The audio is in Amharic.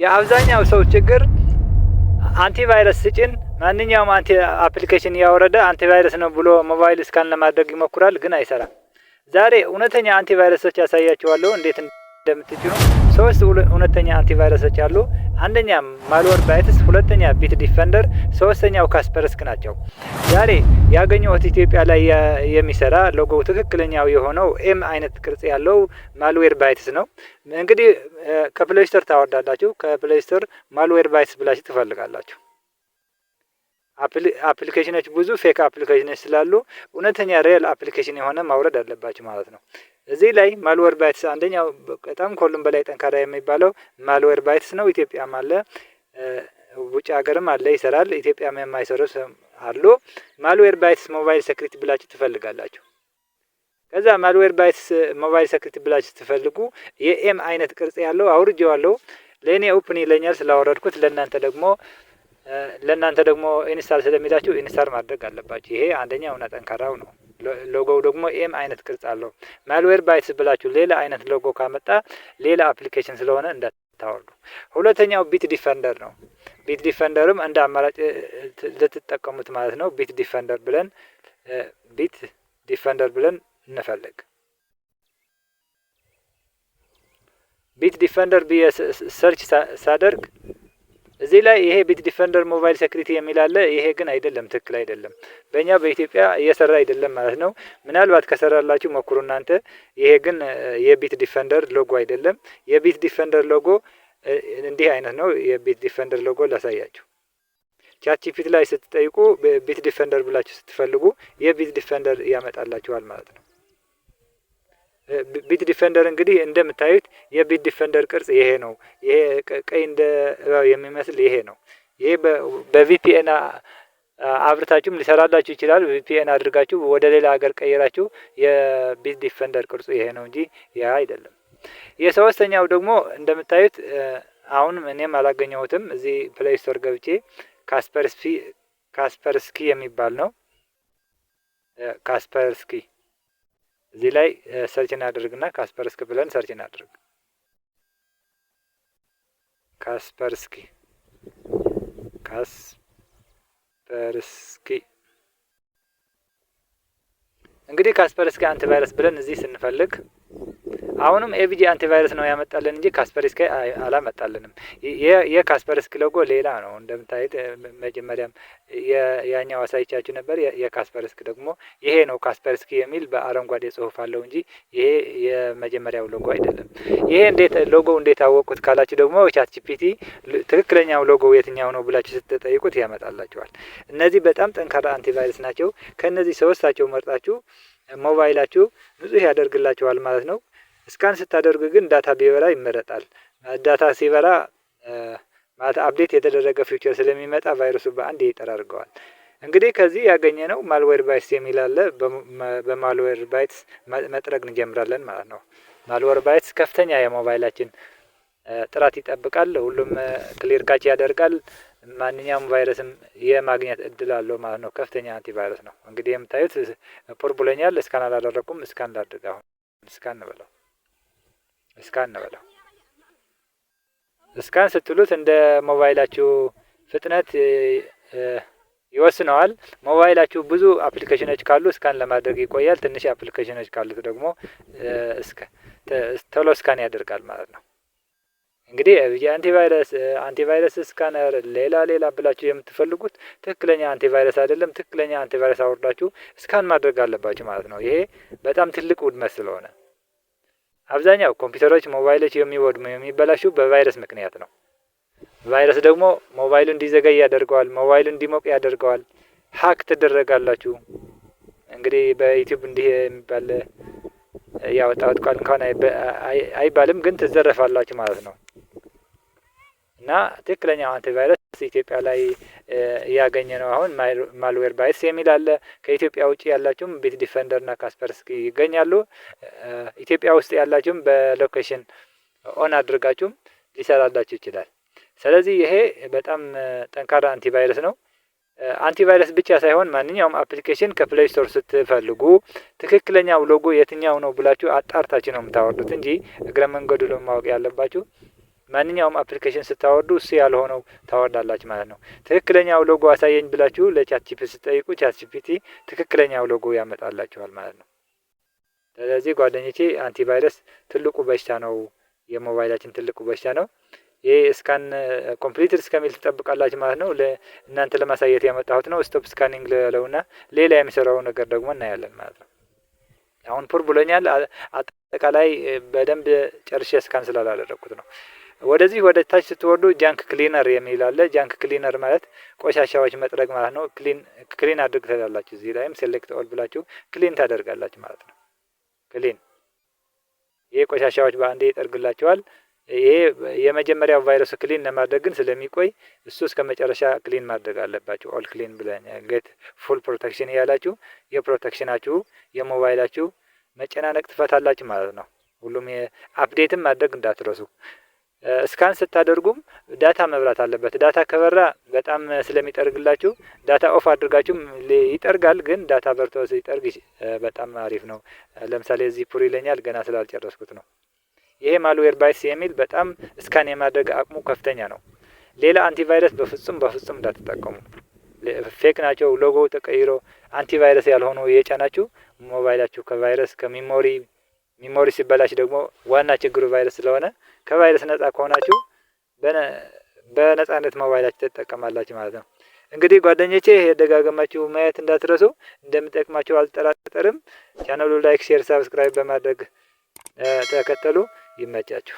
የአብዛኛው ሰው ችግር አንቲቫይረስ ስጭን ማንኛውም አፕሊኬሽን ያወረደ አንቲቫይረስ ነው ብሎ ሞባይል ስካን ለማድረግ ይሞክራል፣ ግን አይሰራም። ዛሬ እውነተኛ አንቲቫይረሶች ያሳያችኋለሁ እንዴት እንደምትጭኑ። ሶስት እውነተኛ አንቲቫይረሶች አሉ። አንደኛ ማልዌርባይትስ፣ ሁለተኛ ቢት ዲፌንደር፣ ሶስተኛው ካስፐርስክ ናቸው። ዛሬ ያገኘሁት ኢትዮጵያ ላይ የሚሰራ ሎጎው ትክክለኛው የሆነው ኤም አይነት ቅርጽ ያለው ማልዌርባይትስ ነው። እንግዲህ ከፕሌይ ስቶር ታወርዳላችሁ። ከፕሌይ ስቶር ማልዌርባይትስ ብላችሁ ትፈልጋላችሁ። አፕሊኬሽኖች ብዙ ፌክ አፕሊኬሽኖች ስላሉ እውነተኛ ሪል አፕሊኬሽን የሆነ ማውረድ አለባችሁ ማለት ነው። እዚህ ላይ ማልዌርባይትስ አንደኛው በጣም ከሁሉም በላይ ጠንካራ የሚባለው ማልዌርባይትስ ነው። ኢትዮጵያም አለ፣ ውጭ ሀገርም አለ፣ ይሰራል። ኢትዮጵያም የማይሰሩ አሉ። ማልዌርባይትስ ሞባይል ሴኩሪቲ ብላችሁ ትፈልጋላችሁ። ከዛ ማልዌርባይትስ ሞባይል ሴኩሪቲ ብላችሁ ትፈልጉ የኤም አይነት ቅርጽ ያለው አውርጄዋለሁ። ለእኔ ኦፕን ይለኛል ስላወረድኩት። ለእናንተ ደግሞ ኢንስታል ስለሚላችሁ ኢንስታል ማድረግ አለባችሁ። ይሄ አንደኛውና ጠንካራው ነው። ሎጎው ደግሞ ኤም አይነት ቅርጽ አለው። ማልዌርባይትስ ብላችሁ ሌላ አይነት ሎጎ ካመጣ ሌላ አፕሊኬሽን ስለሆነ እንዳታወርዱ። ሁለተኛው ቢት ዲፌንደር ነው። ቢት ዲፌንደርም እንደ አማራጭ ልትጠቀሙት ማለት ነው። ቢት ዲፌንደር ብለን እንፈልግ። ቢት ዲፌንደር ብዬ ሰርች ሳደርግ እዚህ ላይ ይሄ ቢት ዲፌንደር ሞባይል ሴኩሪቲ የሚል አለ። ይሄ ግን አይደለም፣ ትክክል አይደለም። በእኛ በኢትዮጵያ እየሰራ አይደለም ማለት ነው። ምናልባት ከሰራላችሁ ሞክሩ እናንተ። ይሄ ግን የቢት ዲፌንደር ሎጎ አይደለም። የቢት ዲፌንደር ሎጎ እንዲህ አይነት ነው። የቢት ዲፌንደር ሎጎ ላሳያችሁ። ቻትጂፒቲ ላይ ስትጠይቁ ቢት ዲፌንደር ብላችሁ ስትፈልጉ የቢት ዲፌንደር ያመጣላችኋል ማለት ነው። ቢት ዲፌንደር እንግዲህ እንደምታዩት የቢት ዲፌንደር ቅርጽ ይሄ ነው። ይሄ ቀይ እንደ እባብ የሚመስል ይሄ ነው። ይሄ በቪፒኤን አብርታችሁም ሊሰራላችሁ ይችላል። ቪፒኤን አድርጋችሁ ወደ ሌላ ሀገር ቀይራችሁ የቢት ዲፌንደር ቅርጹ ይሄ ነው እንጂ ያ አይደለም። የሶስተኛው ደግሞ እንደምታዩት አሁንም እኔም አላገኘሁትም። እዚህ ፕሌይ ስቶር ገብቼ ካስፐርስኪ የሚባል ነው። ካስፐርስኪ እዚህ ላይ ሰርች እናድርግና ካስፐርስኪ ብለን ሰርች እናድርግ። ካስፐርስኪ እንግዲህ ካስፐርስኪ አንቲቫይረስ ብለን እዚህ ስንፈልግ አሁንም ኤቪጂ አንቲቫይረስ ነው ያመጣልን እንጂ ካስፐርስኪ አላመጣልንም። የካስፐርስኪ ሎጎ ሌላ ነው እንደምታዩት። መጀመሪያም ያኛው አሳይቻችሁ ነበር። የካስፐርስኪ ደግሞ ይሄ ነው። ካስፐርስኪ የሚል በአረንጓዴ ጽሑፍ አለው እንጂ ይሄ የመጀመሪያው ሎጎ አይደለም። ይሄ ሎጎው እንዴት አወቁት ካላችሁ ደግሞ ቻትጂፒቲ ትክክለኛው ሎጎ የትኛው ነው ብላችሁ ስትጠይቁት ያመጣላችኋል። እነዚህ በጣም ጠንካራ አንቲቫይረስ ናቸው። ከነዚህ ሶስታቸው መርጣችሁ ሞባይላችሁ ንጹህ ያደርግላችኋል ማለት ነው። ስካን ስታደርጉ ግን ዳታ ቢበራ ይመረጣል። ዳታ ሲበራ ማለት አፕዴት የተደረገ ፊውቸር ስለሚመጣ ቫይረሱ በአንድ ይጠራርገዋል። እንግዲህ ከዚህ ያገኘነው ማልዌርባይትስ የሚል አለ። በማልዌርባይትስ መጥረግ እንጀምራለን ማለት ነው። ማልዌርባይትስ ከፍተኛ የሞባይላችን ጥራት ይጠብቃል። ሁሉም ክሊር ካች ያደርጋል። ማንኛውም ቫይረስም የማግኘት እድል አለው ማለት ነው። ከፍተኛ አንቲቫይረስ ነው። እንግዲህ የምታዩት ፖር ብሎኛል። እስካን አላደረኩም። እስካን ላድርግ። አሁን እስካን እንበለው። እስካን ስትሉት እንደ ሞባይላችሁ ፍጥነት ይወስነዋል። ሞባይላችሁ ብዙ አፕሊኬሽኖች ካሉ እስካን ለማድረግ ይቆያል። ትንሽ አፕሊኬሽኖች ካሉት ደግሞ ቶሎ እስካን ያደርጋል ማለት ነው። እንግዲህ የአንቲቫይረስ ስካነር ሌላ ብላችሁ የምትፈልጉት ትክክለኛ አንቲቫይረስ አይደለም። ትክክለኛ አንቲቫይረስ አውርዳችሁ እስካን ማድረግ አለባችሁ ማለት ነው። ይሄ በጣም ትልቅ ውድመት ስለሆነ አብዛኛው ኮምፒውተሮች፣ ሞባይሎች የሚበላሹ በቫይረስ ምክንያት ነው። ቫይረስ ደግሞ ሞባይሉ እንዲዘገይ ያደርገዋል። ሞባይሉ እንዲሞቅ ያደርገዋል። ሀክ ትደረጋላችሁ። እንግዲህ በዩቲዩብ እንዲህ የሚባል ያወጣሁት ቃል እንኳን አይባልም፣ ግን ትዘረፋላችሁ ማለት ነው። እና ትክክለኛው አንቲቫይረስ ኢትዮጵያ ላይ ያገኘ ነው። አሁን ማልዌርባይትስ የሚል አለ። ከኢትዮጵያ ውጭ ያላችሁም ቢት ዲፌንደር እና ካስፐርስኪ ይገኛሉ። ኢትዮጵያ ውስጥ ያላችሁም በሎኬሽን ኦን አድርጋችሁም ሊሰራላችሁ ይችላል። ስለዚህ ይሄ በጣም ጠንካራ አንቲቫይረስ ነው። አንቲቫይረስ ብቻ ሳይሆን ማንኛውም አፕሊኬሽን ከፕሌይ ስቶር ስትፈልጉ ትክክለኛው ሎጎ የትኛው ነው ብላችሁ አጣርታችሁ ነው የምታወርዱት እንጂ እግረ መንገዱ ለማወቅ ያለባችሁ ማንኛውም አፕሊኬሽን ስታወርዱ እሱ ያልሆነው ታወርዳላችሁ ማለት ነው። ትክክለኛው ሎጎ አሳየኝ ብላችሁ ለቻት ጂፒቲ ስትጠይቁ ቻት ጂፒቲ ትክክለኛው ሎጎ ያመጣላችኋል ማለት ነው። ስለዚህ ጓደኞቼ አንቲቫይረስ ትልቁ በሽታ ነው፣ የሞባይላችን ትልቁ በሽታ ነው። ይሄ ስካን ኮምፕሊትድ እስከሚል ትጠብቃላችሁ ማለት ነው። እናንተ ለማሳየት ያመጣሁት ነው። ስቶፕ ስካኒንግ ለውና ሌላ የሚሰራው ነገር ደግሞ እናያለን ማለት ነው። አሁን ፑር ብሎኛል። አጠቃላይ በደንብ ጨርሼ ስካን ስላላደረኩት ነው። ወደዚህ ወደ ታች ስትወርዱ ጃንክ ክሊነር የሚል አለ። ጃንክ ክሊነር ማለት ቆሻሻዎች መጥረግ ማለት ነው። ክሊን አድርግ ትላላችሁ። እዚህ ላይም ሴሌክት ኦል ብላችሁ ክሊን ታደርጋላችሁ ማለት ነው። ክሊን ይሄ ቆሻሻዎች በአንዴ ይጠርግላችኋል። ይሄ የመጀመሪያው ቫይረስ ክሊን ለማድረግ ግን ስለሚቆይ እሱ እስከ መጨረሻ ክሊን ማድረግ አለባችሁ። ኦል ክሊን ብለን ጌት ፉል ፕሮቴክሽን እያላችሁ የፕሮቴክሽናችሁ የሞባይላችሁ መጨናነቅ ትፈታላችሁ ማለት ነው። ሁሉም አፕዴትም ማድረግ እንዳትረሱ። ስካን ስታደርጉም ዳታ መብራት አለበት። ዳታ ከበራ በጣም ስለሚጠርግላችሁ ዳታ ኦፍ አድርጋችሁ ይጠርጋል፣ ግን ዳታ በርቶ ሲጠርግ በጣም አሪፍ ነው። ለምሳሌ እዚህ ፑር ይለኛል ገና ስላልጨረስኩት ነው። ይሄ ማልዌር ባይትስ የሚል በጣም ስካን የማድረግ አቅሙ ከፍተኛ ነው። ሌላ አንቲቫይረስ በፍጹም እንዳትጠቀሙ። ፌክ ናቸው። ሎጎ ተቀይሮ አንቲቫይረስ ያልሆኑ የጫናችሁ ሞባይላችሁ ከቫይረስ ሚሞሪ ሲበላሽ ደግሞ ዋና ችግሩ ቫይረስ ስለሆነ ከቫይረስ ነጻ ከሆናችሁ በነጻነት ሞባይላችሁ ትጠቀማላችሁ ማለት ነው። እንግዲህ ጓደኞቼ የደጋገማችሁ ማየት እንዳትረሱ። እንደምጠቅማችሁ አልጠራጠርም። ቻናሉ ላይክ፣ ሼር፣ ሳብስክራይብ በማድረግ ተከተሉ። ይመቻችሁ።